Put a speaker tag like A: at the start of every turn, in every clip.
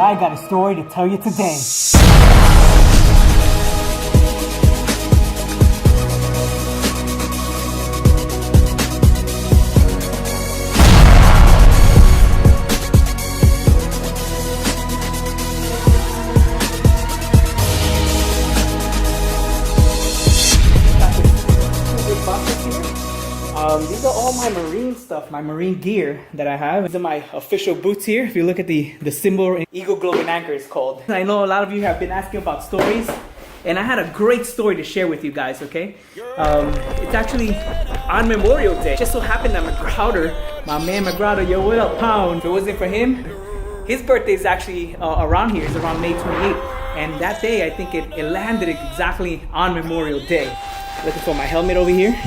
A: I got a story to tell you today. These are all my marine stuff, my marine gear that I have. These are my official boots here. If you look at the symbol, Eagle Global Anchor is called. I know a lot of you have been asking about stories, and I had a great story to share with you guys, okay? It's actually on Memorial Day. It just so happened that McGrowder, my man McGrowder, yo, what up, Pound? If it wasn't for him, his birthday is actually around here. It's around May 28th. And that day, I think it landed exactly on Memorial Day. Looking for my helmet over here.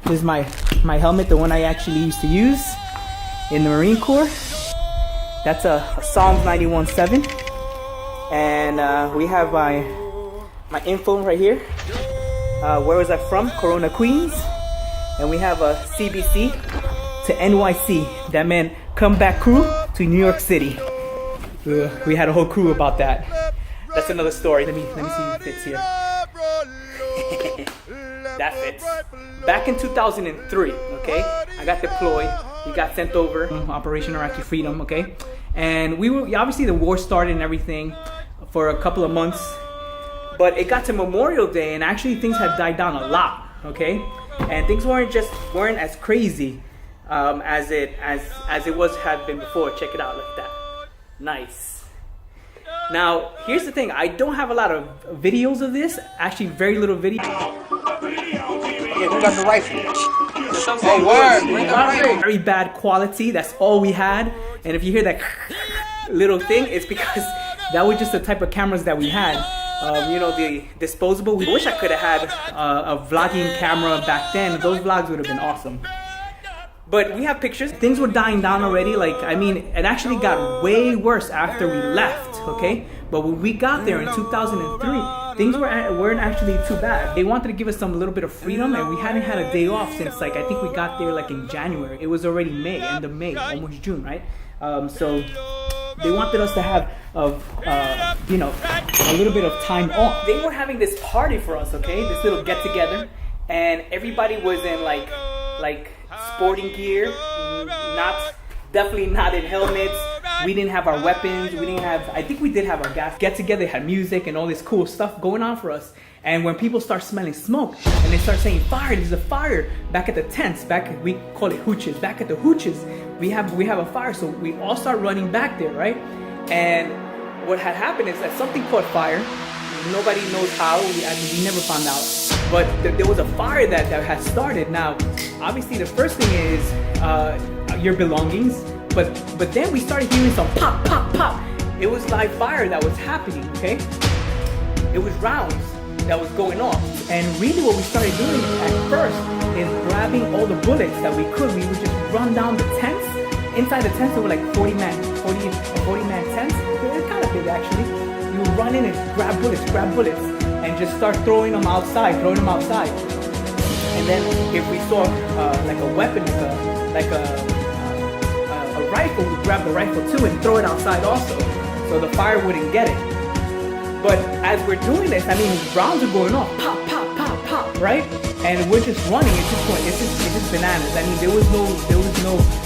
A: This is my helmet, the one I actually used to use in the Marine Corps. That's a Psalms 91:7. And we have my info right here. Where was I from? Corona, Queens. And we have a CBC to NYC. That meant comeback crew to New York City. We had a whole crew about that. That's another story. Let me see if it fits here. That fits. Back in 2003, okay, I got deployed. We got sent over, Operation Iraqi Freedom, okay? And we were, obviously the war started and everything for a couple of months, but it got to Memorial Day and actually things had died down a lot, okay? And things weren't as crazy as it had been before. Check it out, look at that. Nice. Now, here's the thing, I don't have a lot of videos of this, actually very little video.
B: Yeah, who got the rifle? Oh, word. Bring the rifle.
A: Very bad quality. That's all we had. And if you hear that little thing, it's because that was just the type of cameras that we had. You know, the disposable. We wish I could have had a vlogging camera back then. Those vlogs would have been awesome. But we have pictures. Things were dying down already. Like, I mean, it actually got way worse after we left, okay? But when we got there in 2003, things weren't actually too bad. They wanted to give us some little bit of freedom, and we hadn't had a day off since, like, I think we got there like in January. It was already May, end of May, almost June, right? So they wanted us to have, you know, a little bit of time off. They were having this party for us, okay? This little get together, and everybody was in like sporting gear, definitely not in helmets. We didn't have our weapons. We didn't have, I think we did have our gas. Get together, had music and all this cool stuff going on for us. And when people start smelling smoke and they start saying fire, there's a fire back at the tents, we call it hooches. Back at the hooches, we have a fire. So we all start running back there, right? And what had happened is that something caught fire. Nobody knows how. We never found out. But there was a fire that had started. Now, obviously, the first thing is your belongings. But then we started hearing some pop, pop, pop. It was live fire that was happening, okay? It was rounds that was going off. And really what we started doing at first is grabbing all the bullets that we could. We would just run down the tents. Inside the tents, there were like 40 man tents. They're kind of big, actually. You would run in and grab bullets, and just start throwing them outside. And then if we saw like a weapon, like a rifle, we grab the rifle too and throw it outside also, so the fire wouldn't get it. But as we're doing this, I mean, rounds are going off, pop, pop, pop, pop, right? And we're just running. It's just bananas. I mean, there was no.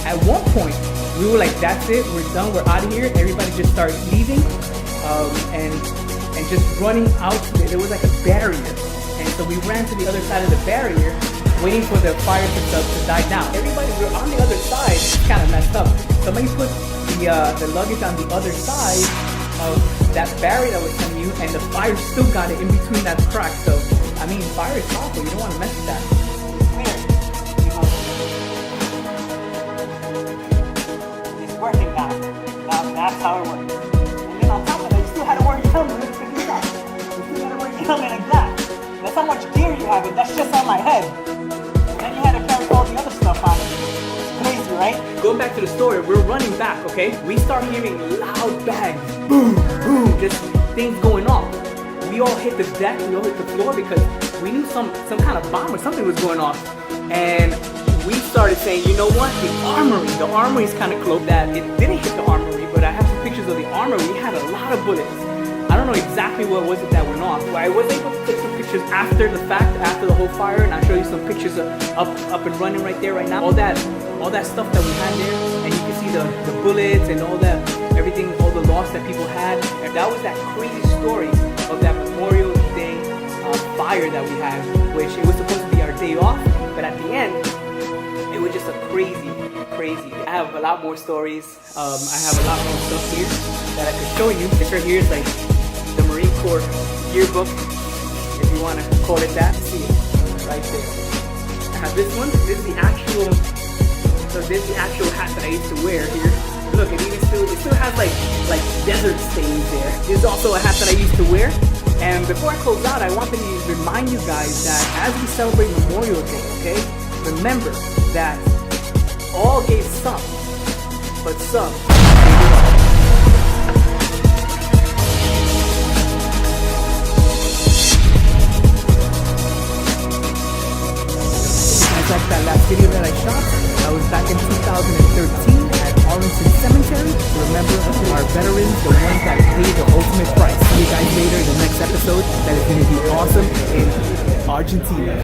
A: At one point, we were like, "That's it, we're done, we're out of here." Everybody just started leaving, and just running out. There was like a barrier, and so we ran to the other side of the barrier, waiting for the fire to die down. Everybody, we're on the other side. It's kind of messed up. Somebody put the luggage on the other side of that barrier that was coming you, and the fire still got it in between that crack. So, I mean, fire is powerful. You don't want to mess with that. It's working now. That's how it works. And then on top of that, you still had to wear your helmet. You still had to wear your helmet like that. That's how much gear you have, and that's just on my head. Then you had to carry all the other stuff on it. It's crazy, right? Going back to the story, we're running back, okay? We start hearing loud bangs. Boom, boom, just things going off. We all hit the deck, we all hit the floor because we knew some kind of bomb or something was going off. And we started saying, you know what? The armory is kind of close. That it didn't hit the armory, but I have to pictures of the armor, we had a lot of bullets. I don't know exactly what was it that went off. I was able to take some pictures after the fact, after the whole fire, and I'll show you some pictures of up and running right there right now. All that stuff that we had there, and you can see the bullets and all that, everything, all the loss that people had. And that was that crazy story of that Memorial Day fire that we had, which it was supposed to be our day off, but at the end, it was just a crazy. I have a lot more stories. I have a lot more stuff here that I could show you. This right here is like the Marine Corps yearbook, if you want to call it that. See it right there. I have this one. This is the actual hat that I used to wear here. Look, it still has like desert stains there. This is also a hat that I used to wear. And before I close out, I wanted to remind you guys that as we celebrate Memorial Day, okay, remember that all gave some, but some gave it all. Guys, like that last video that I shot, I was back in 2013 at Arlington Cemetery. Remember our veterans, the ones that paid the ultimate price. See you guys later in the next episode that is going to be awesome in Argentina.